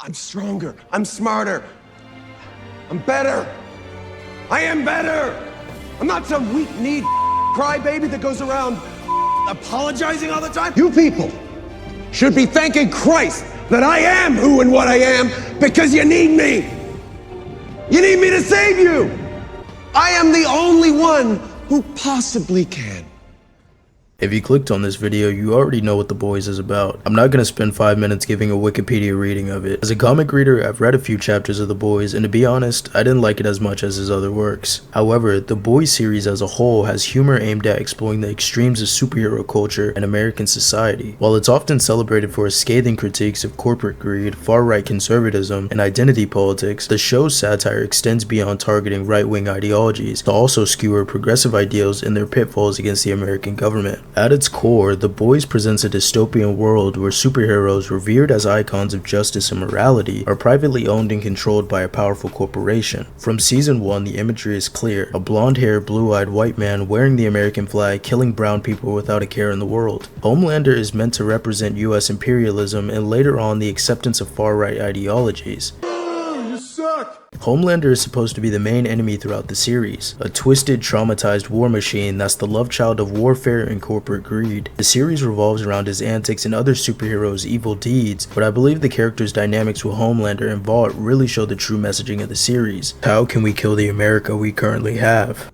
I'm stronger. I'm smarter. I'm better. I am better. I'm not some weak-kneed crybaby that goes around apologizing all the time. You people should be thanking Christ that I am who and what I am because you need me. You need me to save you. I am the only one who possibly can. If you clicked on this video, you already know what The Boys is about. I'm not going to spend 5 minutes giving a Wikipedia reading of it. As a comic reader, I've read a few chapters of The Boys, and to be honest, I didn't like it as much as his other works. However, The Boys series as a whole has humor aimed at exploring the extremes of superhero culture and American society. While it's often celebrated for its scathing critiques of corporate greed, far-right conservatism, and identity politics, the show's satire extends beyond targeting right-wing ideologies to also skewer progressive ideals and their pitfalls against the American government. At its core, The Boys presents a dystopian world where superheroes, revered as icons of justice and morality, are privately owned and controlled by a powerful corporation. From season 1, the imagery is clear: a blonde-haired, blue-eyed white man wearing the American flag, killing brown people without a care in the world. Homelander is meant to represent US imperialism and later on the acceptance of far-right ideologies. Homelander is supposed to be the main enemy throughout the series, a twisted, traumatized war machine that's the love child of warfare and corporate greed. The series revolves around his antics and other superheroes' evil deeds, but I believe the characters' dynamics with Homelander and Vought really show the true messaging of the series. How can we kill the America we currently have?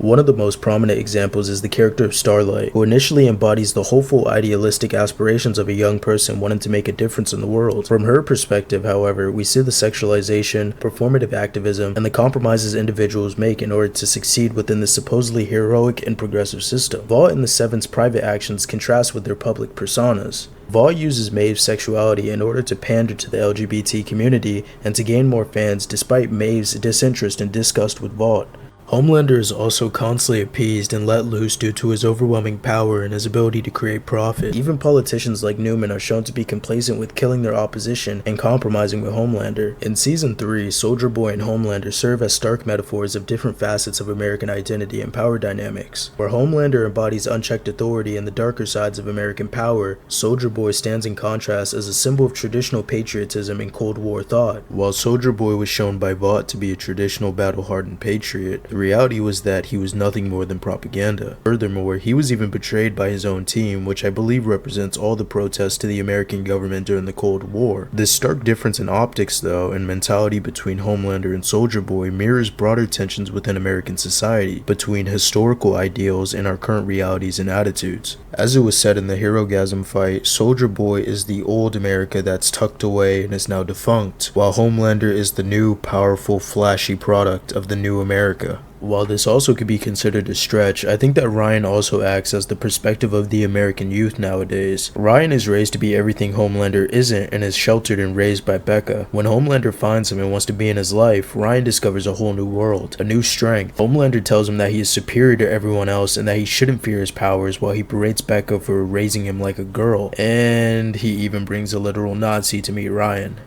One of the most prominent examples is the character of Starlight, who initially embodies the hopeful, idealistic aspirations of a young person wanting to make a difference in the world. From her perspective, however, we see the sexualization, performative activism, and the compromises individuals make in order to succeed within this supposedly heroic and progressive system. Vought and the Seven's private actions contrast with their public personas. Vought uses Maeve's sexuality in order to pander to the LGBT community and to gain more fans despite Maeve's disinterest and disgust with Vought. Homelander is also constantly appeased and let loose due to his overwhelming power and his ability to create profit. Even politicians like Newman are shown to be complacent with killing their opposition and compromising with Homelander. In Season 3, Soldier Boy and Homelander serve as stark metaphors of different facets of American identity and power dynamics. Where Homelander embodies unchecked authority and the darker sides of American power, Soldier Boy stands in contrast as a symbol of traditional patriotism and Cold War thought. While Soldier Boy was shown by Vought to be a traditional battle-hardened patriot, the reality was that he was nothing more than propaganda. Furthermore, he was even betrayed by his own team, which I believe represents all the protests to the American government during the Cold War. This stark difference in optics, though, and mentality between Homelander and Soldier Boy mirrors broader tensions within American society, between historical ideals and our current realities and attitudes. As it was said in the Herogasm fight, Soldier Boy is the old America that's tucked away and is now defunct, while Homelander is the new, powerful, flashy product of the new America. While this also could be considered a stretch, I think that Ryan also acts as the perspective of the American youth nowadays. Ryan is raised to be everything Homelander isn't and is sheltered and raised by Becca. When Homelander finds him and wants to be in his life, Ryan discovers a whole new world, a new strength. Homelander tells him that he is superior to everyone else and that he shouldn't fear his powers, while he berates Becca for raising him like a girl. And he even brings a literal Nazi to meet Ryan.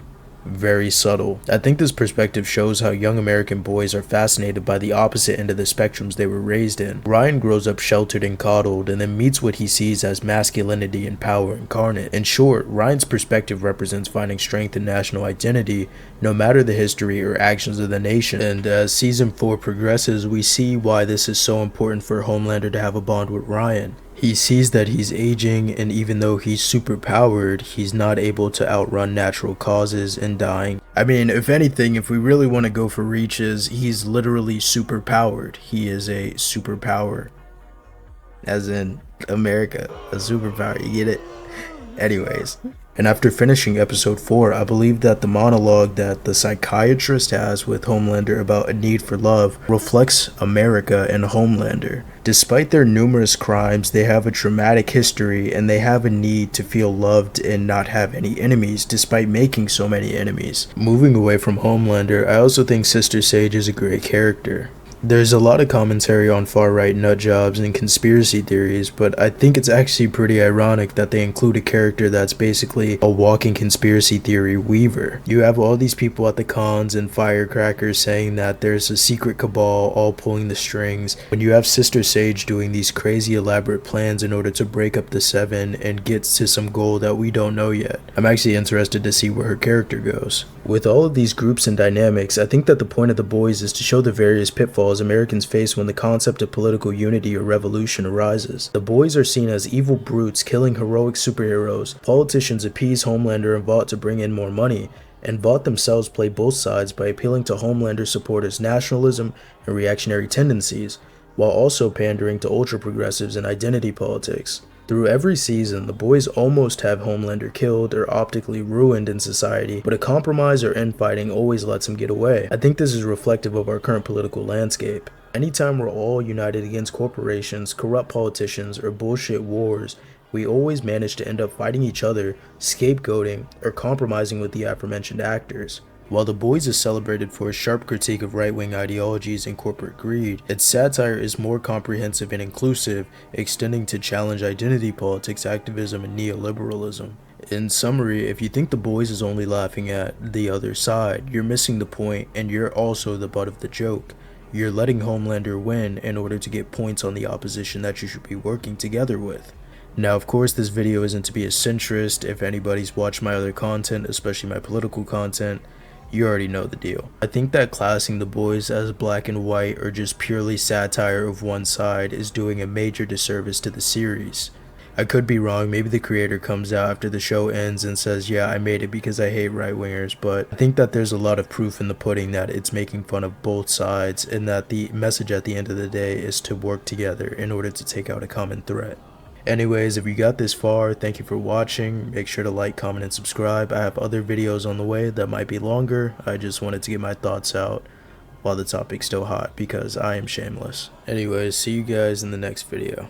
Very subtle. I think this perspective shows how young American boys are fascinated by the opposite end of the spectrums they were raised in. Ryan grows up sheltered and coddled and then meets what he sees as masculinity and power incarnate. In short, Ryan's perspective represents finding strength in national identity, no matter the history or actions of the nation. And as season 4 progresses, we see why this is so important for Homelander to have a bond with Ryan. He sees that he's aging, and even though he's superpowered, he's not able to outrun natural causes and dying. I mean, if anything, if we really want to go for reaches, he's literally superpowered. He is a superpower. As in America, a superpower, you get it? Anyways. And after finishing episode 4, I believe that the monologue that the psychiatrist has with Homelander about a need for love reflects America and Homelander. Despite their numerous crimes, they have a traumatic history and they have a need to feel loved and not have any enemies despite making so many enemies. Moving away from Homelander, I also think Sister Sage is a great character. There's a lot of commentary on far-right nutjobs and conspiracy theories, but I think it's actually pretty ironic that they include a character that's basically a walking conspiracy theory weaver. You have all these people at the cons and firecrackers saying that there's a secret cabal all pulling the strings, when you have Sister Sage doing these crazy elaborate plans in order to break up the Seven and get to some goal that we don't know yet. I'm actually interested to see where her character goes. With all of these groups and dynamics, I think that the point of The Boys is to show the various pitfalls Americans face when the concept of political unity or revolution arises. The Boys are seen as evil brutes killing heroic superheroes. Politicians appease Homelander and Vought to bring in more money, and Vought themselves play both sides by appealing to Homelander supporters' nationalism and reactionary tendencies, while also pandering to ultra-progressives and identity politics. Through every season, the Boys almost have Homelander killed or optically ruined in society, but a compromise or infighting always lets him get away. I think this is reflective of our current political landscape. Anytime we're all united against corporations, corrupt politicians, or bullshit wars, we always manage to end up fighting each other, scapegoating, or compromising with the aforementioned actors. While The Boys is celebrated for a sharp critique of right-wing ideologies and corporate greed, its satire is more comprehensive and inclusive, extending to challenge identity politics, activism, and neoliberalism. In summary, if you think The Boys is only laughing at the other side, you're missing the point, and you're also the butt of the joke. You're letting Homelander win in order to get points on the opposition that you should be working together with. Now, of course, this video isn't to be a centrist. If anybody's watched my other content, especially my political content, you already know the deal. I think that classing The Boys as black and white or just purely satire of one side is doing a major disservice to the series. I could be wrong, maybe the creator comes out after the show ends and says, yeah, I made it because I hate right-wingers, but I think that there's a lot of proof in the pudding that it's making fun of both sides and that the message at the end of the day is to work together in order to take out a common threat. Anyways, if you got this far, thank you for watching. Make sure to like, comment, and subscribe. I have other videos on the way that might be longer. I just wanted to get my thoughts out while the topic's still hot because I am shameless. Anyways, see you guys in the next video.